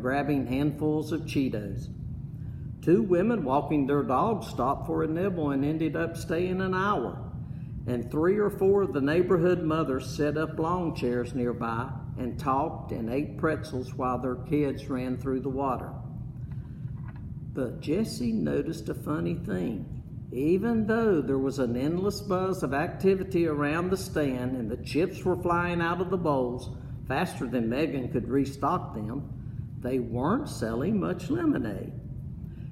grabbing handfuls of Cheetos. Two women walking their dogs stopped for a nibble and ended up staying an hour. And 3 or 4 of the neighborhood mothers set up lawn chairs nearby and talked and ate pretzels while their kids ran through the water. But Jessie noticed a funny thing. Even though there was an endless buzz of activity around the stand and the chips were flying out of the bowls faster than Megan could restock them, they weren't selling much lemonade.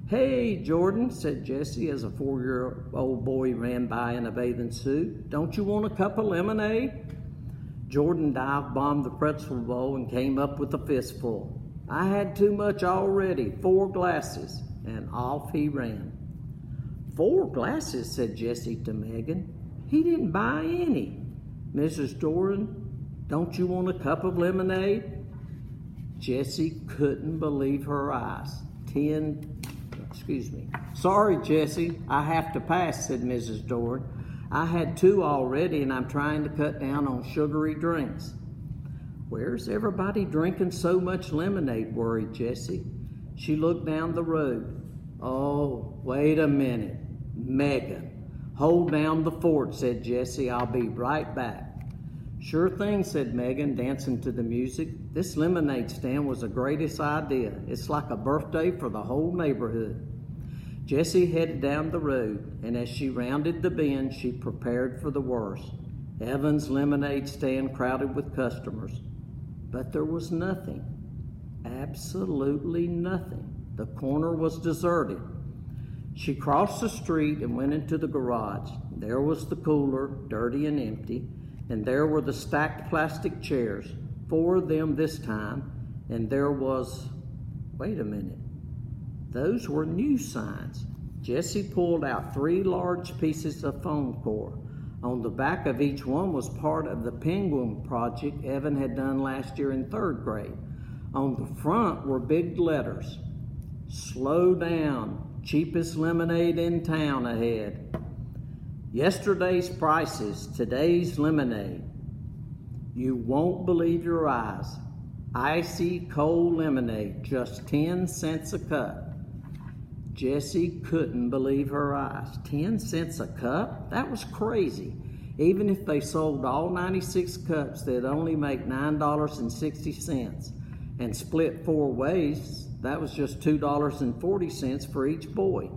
"Hey, Jordan," said Jessie as a 4-year-old boy ran by in a bathing suit. "Don't you want a cup of lemonade?" Jordan dive-bombed the pretzel bowl and came up with a fistful. "I had too much already, 4 glasses," and off he ran. "4 glasses," said Jessie to Megan. "He didn't buy any." "Mrs. Jordan, don't you want a cup of lemonade?" Jessie couldn't believe her eyes. "Sorry, Jessie, I have to pass," said Mrs. Jordan. "I had 2 already and I'm trying to cut down on sugary drinks." "Where's everybody drinking so much lemonade?" worried Jessie. She looked down the road. "Oh, wait a minute. Megan." "Hold down the fort," said Jessie. "I'll be right back." "Sure thing," said Megan, dancing to the music. "This lemonade stand was the greatest idea. It's like a birthday for the whole neighborhood." Jessie headed down the road, and as she rounded the bend, she prepared for the worst. Evan's lemonade stand crowded with customers. But there was nothing. Absolutely nothing. The corner was deserted. She crossed the street and went into the garage. There was the cooler, dirty and empty, and there were the stacked plastic chairs, 4 of them this time, and there was... Wait a minute. Those were new signs. Jessie pulled out 3 large pieces of foam core. On the back of each one was part of the penguin project Evan had done last year in 3rd grade. On the front were big letters. "Slow down. Cheapest lemonade in town ahead. Yesterday's prices, today's lemonade. You won't believe your eyes. Icy cold lemonade, just 10 cents a cup." Jessie couldn't believe her eyes. 10 cents a cup? That was crazy. Even if they sold all 96 cups, they'd only make $9.60. And split 4 ways, that was just $2.40 for each boy.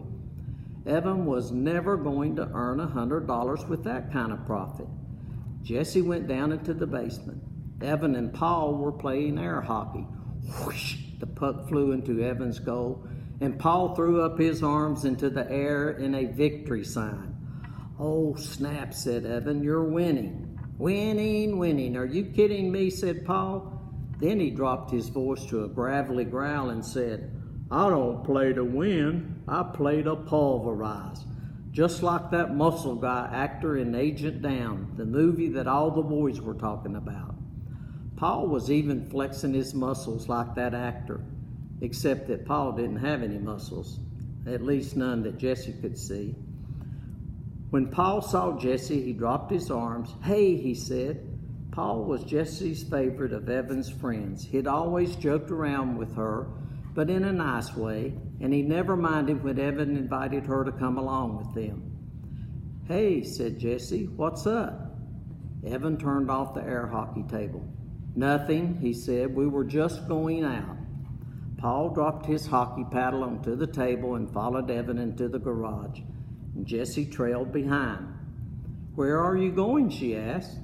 Evan was never going to earn $100 with that kind of profit. Jessie went down into the basement. Evan and Paul were playing air hockey. Whoosh! The puck flew into Evan's goal, and Paul threw up his arms into the air in a victory sign. "Oh, snap," said Evan. "You're winning." "Winning, winning. Are you kidding me?" said Paul. Then he dropped his voice to a gravelly growl and said, "I don't play to win. I play to pulverize." Just like that muscle guy actor in Agent Down, the movie that all the boys were talking about. Paul was even flexing his muscles like that actor, except that Paul didn't have any muscles, at least none that Jessie could see. When Paul saw Jessie, he dropped his arms. "Hey," he said. Paul was Jessie's favorite of Evan's friends. He'd always joked around with her, but in a nice way, and he never minded when Evan invited her to come along with them. "Hey," said Jessie, "what's up?" Evan turned off the air hockey table. "Nothing," he said. "We were just going out." Paul dropped his hockey paddle onto the table and followed Evan into the garage. Jessie trailed behind. "Where are you going?" she asked.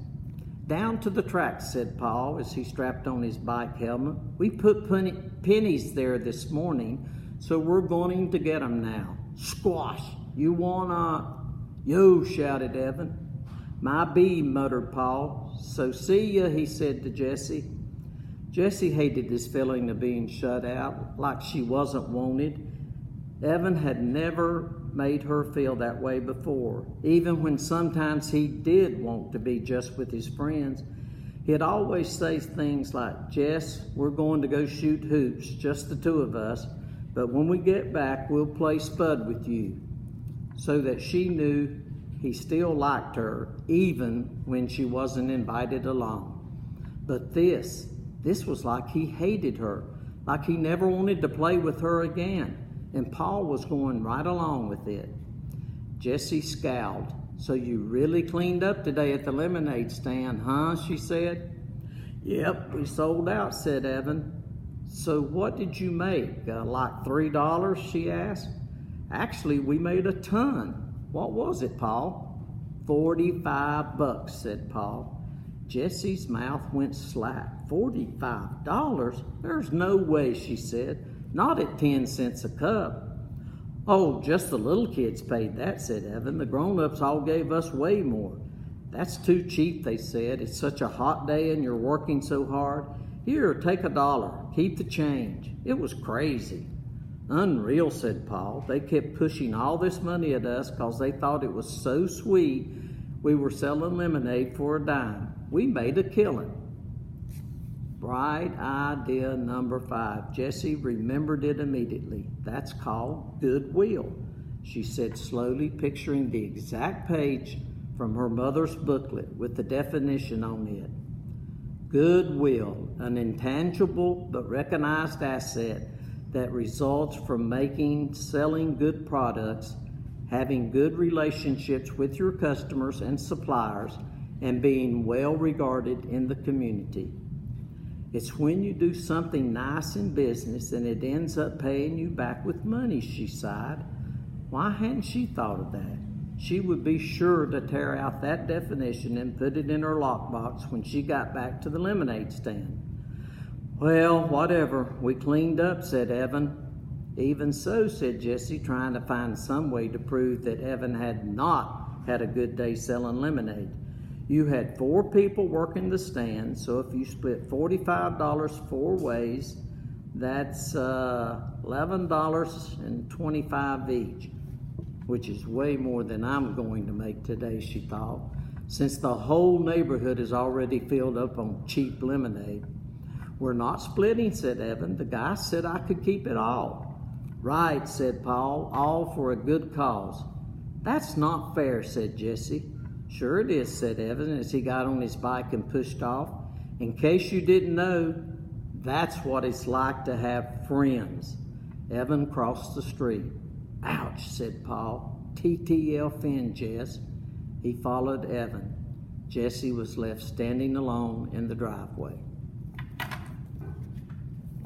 "Down to the tracks," said Paul as he strapped on his bike helmet. "We put pennies there this morning, so we're going to get 'em now." "Squash! You wanna..." "Yo!" shouted Evan. "My bee," muttered Paul. "So see ya," he said to Jessie. Jessie hated this feeling of being shut out, like she wasn't wanted. Evan had never made her feel that way before, even when sometimes he did want to be just with his friends. He'd always say things like, "Jess, we're going to go shoot hoops, just the 2 of us, but when we get back, we'll play Spud with you," so that she knew he still liked her, even when she wasn't invited along. But this was like he hated her, like he never wanted to play with her again, and Paul was going right along with it. Jessie scowled. "So you really cleaned up today at the lemonade stand, huh?" she said. "Yep, we sold out," said Evan. "So what did you make, like $3? She asked. "Actually, we made a ton." "What was it, Paul?" $45, said Paul. Jessie's mouth went slack. $45? There's no way, she said. Not at 10 cents a cup. "Oh, just the little kids paid that," said Evan. "The grown-ups all gave us way more." "That's too cheap," they said. "It's such a hot day and you're working so hard. Here, take $1. Keep the change." It was crazy. "Unreal," said Paul. "They kept pushing all this money at us because they thought it was so sweet we were selling lemonade for a dime. We made a killing." Bright idea number 5. Jessie remembered it immediately. "That's called goodwill," she said slowly, picturing the exact page from her mother's booklet with the definition on it. Goodwill, an intangible but recognized asset that results from selling good products, having good relationships with your customers and suppliers, and being well regarded in the community. It's when you do something nice in business and it ends up paying you back with money, she sighed. Why hadn't she thought of that? She would be sure to tear out that definition and put it in her lockbox when she got back to the lemonade stand. "Well, whatever. We cleaned up," said Evan. "Even so," said Jessie, trying to find some way to prove that Evan had not had a good day selling lemonade. "You had 4 people working the stand, so if you split $45 4 ways, that's $11.25 each, which is way more than I'm going to make today," she thought, "since the whole neighborhood is already filled up on cheap lemonade." "We're not splitting," said Evan. "The guy said I could keep it all." "Right," said Paul, "all for a good cause." "That's not fair," said Jessie. "Sure it is," said Evan as he got on his bike and pushed off. "In case you didn't know, that's what it's like to have friends." Evan crossed the street. "Ouch," said Paul. "TTFN, Jess." He followed Evan. Jessie was left standing alone in the driveway.